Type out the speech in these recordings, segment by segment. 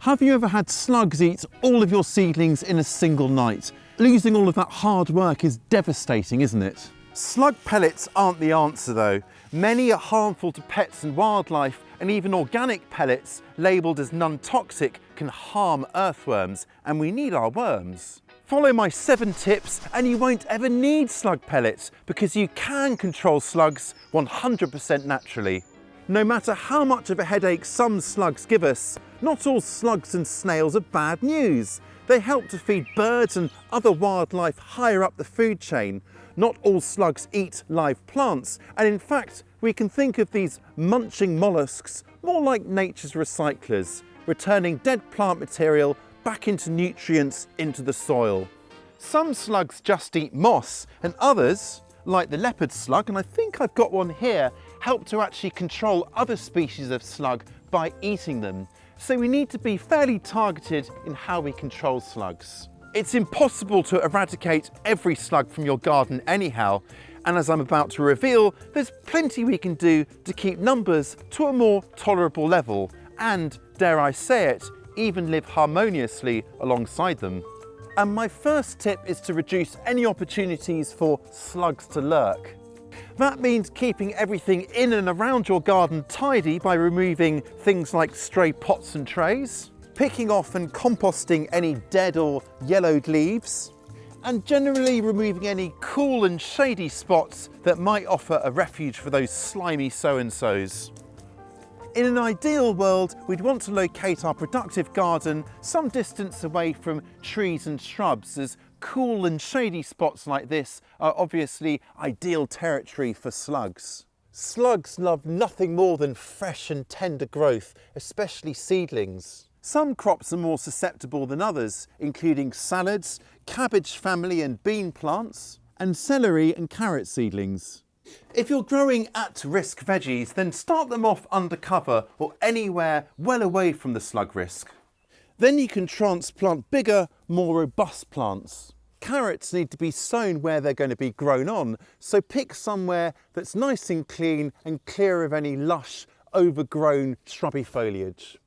Have you ever had slugs eat all of your seedlings in a single night? Losing all of that hard work is devastating, isn't it? Slug pellets aren't the answer though. Many are harmful to pets and wildlife, and even organic pellets labelled as non-toxic can harm earthworms, and we need our worms. Follow my 7 tips and you won't ever need slug pellets, because you can control slugs 100% naturally. No matter how much of a headache some slugs give us, not all slugs and snails are bad news. They help to feed birds and other wildlife higher up the food chain. Not all slugs eat live plants, and in fact, we can think of these munching mollusks more like nature's recyclers, returning dead plant material back into nutrients into the soil. Some slugs just eat moss, and others, like the leopard slug, and I think I've got one here, help to actually control other species of slug by eating them. So we need to be fairly targeted in how we control slugs. It's impossible to eradicate every slug from your garden anyhow, and as I'm about to reveal, there's plenty we can do to keep numbers to a more tolerable level and, dare I say it, even live harmoniously alongside them. And my first tip is to reduce any opportunities for slugs to lurk. That means keeping everything in and around your garden tidy by removing things like stray pots and trays, picking off and composting any dead or yellowed leaves, and generally removing any cool and shady spots that might offer a refuge for those slimy so-and-sos. In an ideal world, we'd want to locate our productive garden some distance away from trees and shrubs, as cool and shady spots like this are obviously ideal territory for slugs. Slugs love nothing more than fresh and tender growth, especially seedlings. Some crops are more susceptible than others, including salads, cabbage family and bean plants, and celery and carrot seedlings. If you're growing at-risk veggies, then start them off under cover or anywhere well away from the slug risk. Then you can transplant bigger, more robust plants. Carrots need to be sown where they're going to be grown on, so pick somewhere that's nice and clean and clear of any lush, overgrown shrubby foliage.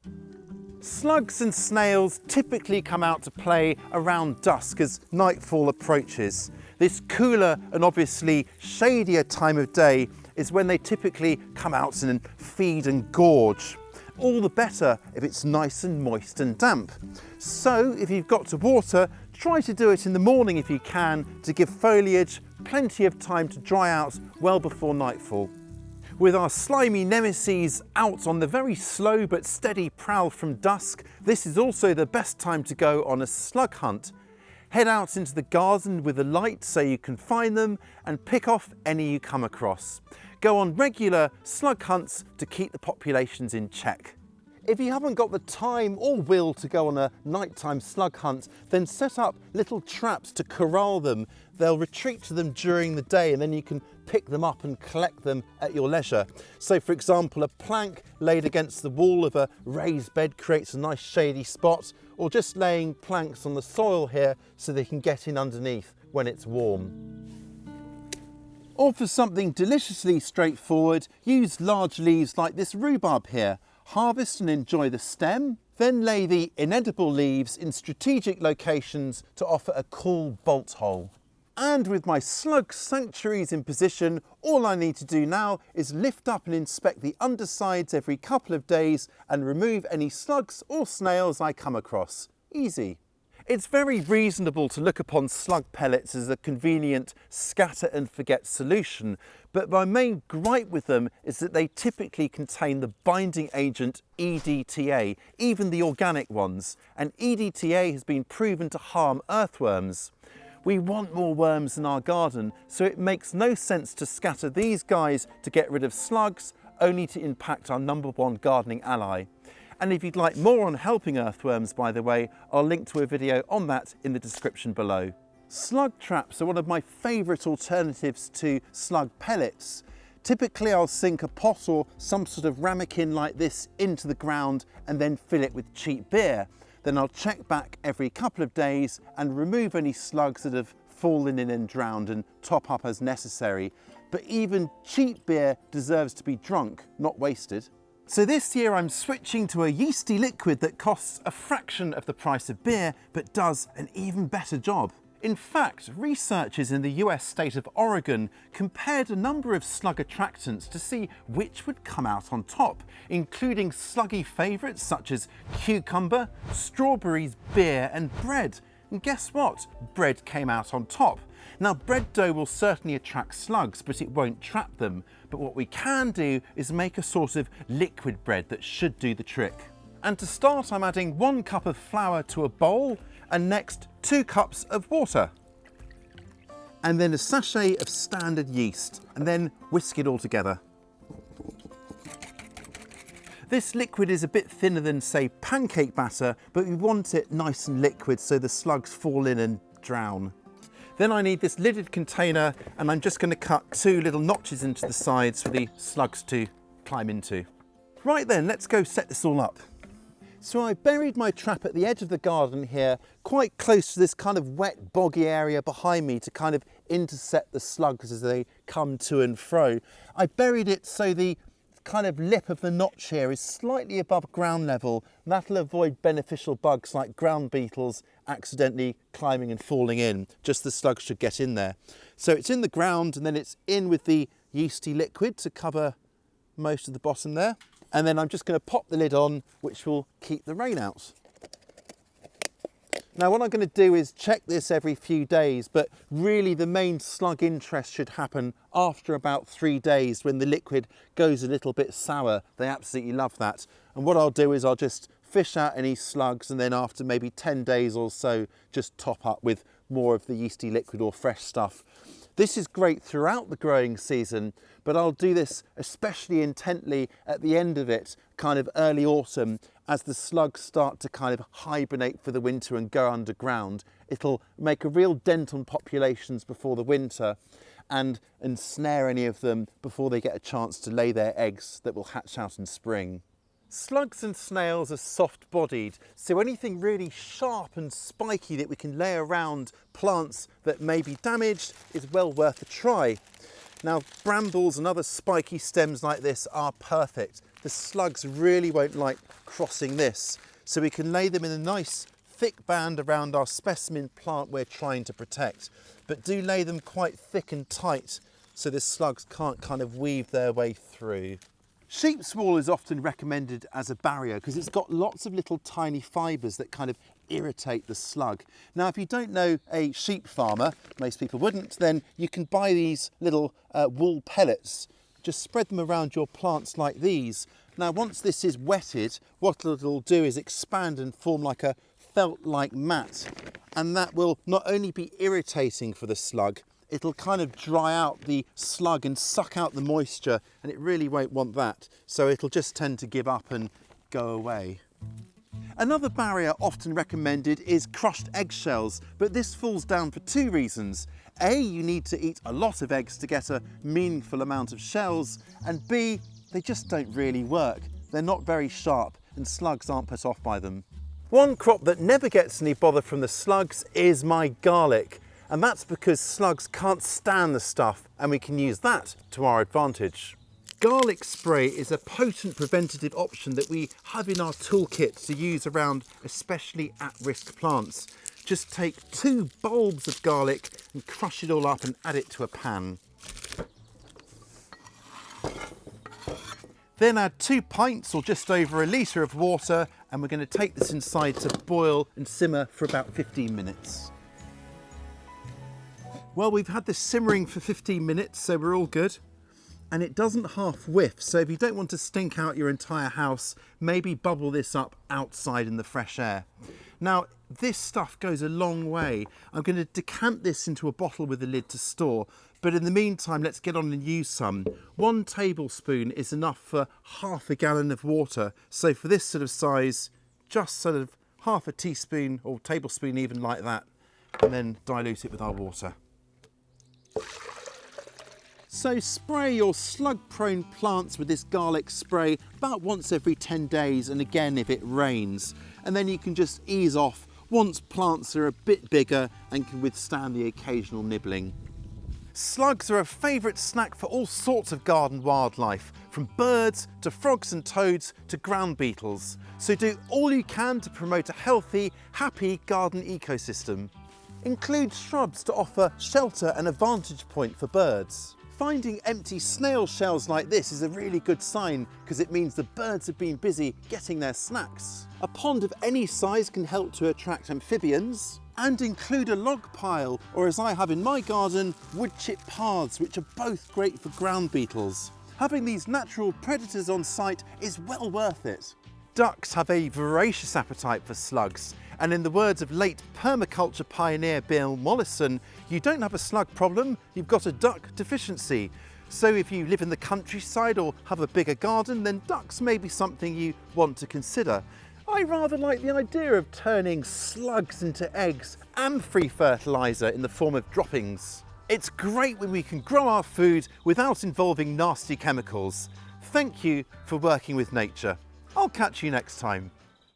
Slugs and snails typically come out to play around dusk as nightfall approaches. This cooler and obviously shadier time of day is when they typically come out and feed and gorge. All the better if it's nice and moist and damp. So if you've got to water, try to do it in the morning if you can, to give foliage plenty of time to dry out well before nightfall. With our slimy nemesis out on the very slow but steady prowl from dusk, this is also the best time to go on a slug hunt. Head out into the garden with a light so you can find them and pick off any you come across. Go on regular slug hunts to keep the populations in check. If you haven't got the time or will to go on a nighttime slug hunt, then set up little traps to corral them. They'll retreat to them during the day and then you can pick them up and collect them at your leisure. So for example, a plank laid against the wall of a raised bed creates a nice shady spot, or just laying planks on the soil here so they can get in underneath when it's warm. Or for something deliciously straightforward, use large leaves like this rhubarb here. Harvest and enjoy the stem, then lay the inedible leaves in strategic locations to offer a cool bolt hole. And with my slug sanctuaries in position, all I need to do now is lift up and inspect the undersides every couple of days and remove any slugs or snails I come across. Easy. It's very reasonable to look upon slug pellets as a convenient scatter and forget solution, but my main gripe with them is that they typically contain the binding agent EDTA, even the organic ones, and EDTA has been proven to harm earthworms. We want more worms in our garden, so it makes no sense to scatter these guys to get rid of slugs, only to impact our #1 gardening ally. And if you'd like more on helping earthworms, by the way, I'll link to a video on that in the description below. Slug traps are one of my favourite alternatives to slug pellets. Typically I'll sink a pot or some sort of ramekin like this into the ground and then fill it with cheap beer. Then I'll check back every couple of days and remove any slugs that have fallen in and drowned and top up as necessary. But even cheap beer deserves to be drunk, not wasted. So this year I'm switching to a yeasty liquid that costs a fraction of the price of beer, but does an even better job. In fact, researchers in the US state of Oregon compared a number of slug attractants to see which would come out on top, including sluggy favourites such as cucumber, strawberries, beer and bread. And guess what? Bread came out on top. Now, bread dough will certainly attract slugs, but it won't trap them. But what we can do is make a sort of liquid bread that should do the trick. And to start, I'm adding 1 cup of flour to a bowl, and next 2 cups of water. And then a sachet of standard yeast, and then whisk it all together. This liquid is a bit thinner than, say, pancake batter, but we want it nice and liquid so the slugs fall in and drown. Then I need this lidded container, and I'm just going to cut 2 little notches into the sides for the slugs to climb into. Right then, let's go set this all up. So I buried my trap at the edge of the garden here, quite close to this kind of wet, boggy area behind me to kind of intercept the slugs as they come to and fro. I buried it so the kind of lip of the notch here is slightly above ground level. That'll avoid beneficial bugs like ground beetles accidentally climbing and falling in. Just the slugs should get in there. So it's in the ground, and then it's in with the yeasty liquid to cover most of the bottom there. And then I'm just going to pop the lid on, which will keep the rain out. Now what I'm going to do is check this every few days, but really the main slug interest should happen after about 3 days when the liquid goes a little bit sour. They absolutely love that. And what I'll do is I'll just fish out any slugs, and then after maybe 10 days or so, just top up with more of the yeasty liquid or fresh stuff. This is great throughout the growing season, but I'll do this especially intently at the end of it, kind of early autumn, as the slugs start to kind of hibernate for the winter and go underground. It'll make a real dent on populations before the winter and ensnare any of them before they get a chance to lay their eggs that will hatch out in spring. Slugs and snails are soft-bodied, so anything really sharp and spiky that we can lay around plants that may be damaged is well worth a try. Now, brambles and other spiky stems like this are perfect. The slugs really won't like crossing this, so we can lay them in a nice thick band around our specimen plant we're trying to protect, but do lay them quite thick and tight so the slugs can't kind of weave their way through. Sheep's wool is often recommended as a barrier because it's got lots of little tiny fibres that kind of irritate the slug. Now, if you don't know a sheep farmer, most people wouldn't, then you can buy these little wool pellets. Just spread them around your plants like these. Now, once this is wetted, what it'll do is expand and form like a felt-like mat. And that will not only be irritating for the slug, it'll kind of dry out the slug and suck out the moisture, and it really won't want that. So it'll just tend to give up and go away. Another barrier often recommended is crushed eggshells, but this falls down for 2 reasons. A, you need to eat a lot of eggs to get a meaningful amount of shells, and B, they just don't really work. They're not very sharp, and slugs aren't put off by them. One crop that never gets any bother from the slugs is my garlic. And that's because slugs can't stand the stuff, and we can use that to our advantage. Garlic spray is a potent preventative option that we have in our toolkit to use around especially at-risk plants. Just take 2 bulbs of garlic and crush it all up and add it to a pan. Then add 2 pints or just over a litre of water, and we're going to take this inside to boil and simmer for about 15 minutes. Well, we've had this simmering for 15 minutes, so we're all good. And it doesn't half whiff, so if you don't want to stink out your entire house, maybe bubble this up outside in the fresh air. Now, this stuff goes a long way. I'm going to decant this into a bottle with a lid to store, but in the meantime, let's get on and use some. 1 tablespoon is enough for half a gallon of water. So for this sort of size, just sort of half a teaspoon or tablespoon even like that, and then dilute it with our water. So spray your slug-prone plants with this garlic spray about once every 10 days, and again if it rains. And then you can just ease off once plants are a bit bigger and can withstand the occasional nibbling. Slugs are a favourite snack for all sorts of garden wildlife, from birds to frogs and toads to ground beetles. So do all you can to promote a healthy, happy garden ecosystem. Include shrubs to offer shelter and a vantage point for birds. Finding empty snail shells like this is a really good sign because it means the birds have been busy getting their snacks. A pond of any size can help to attract amphibians. And include a log pile, or as I have in my garden, wood chip paths, which are both great for ground beetles. Having these natural predators on site is well worth it. Ducks have a voracious appetite for slugs, and in the words of late permaculture pioneer Bill Mollison, you don't have a slug problem, you've got a duck deficiency. So if you live in the countryside or have a bigger garden, then ducks may be something you want to consider. I rather like the idea of turning slugs into eggs and free fertiliser in the form of droppings. It's great when we can grow our food without involving nasty chemicals. Thank you for working with nature. I'll catch you next time.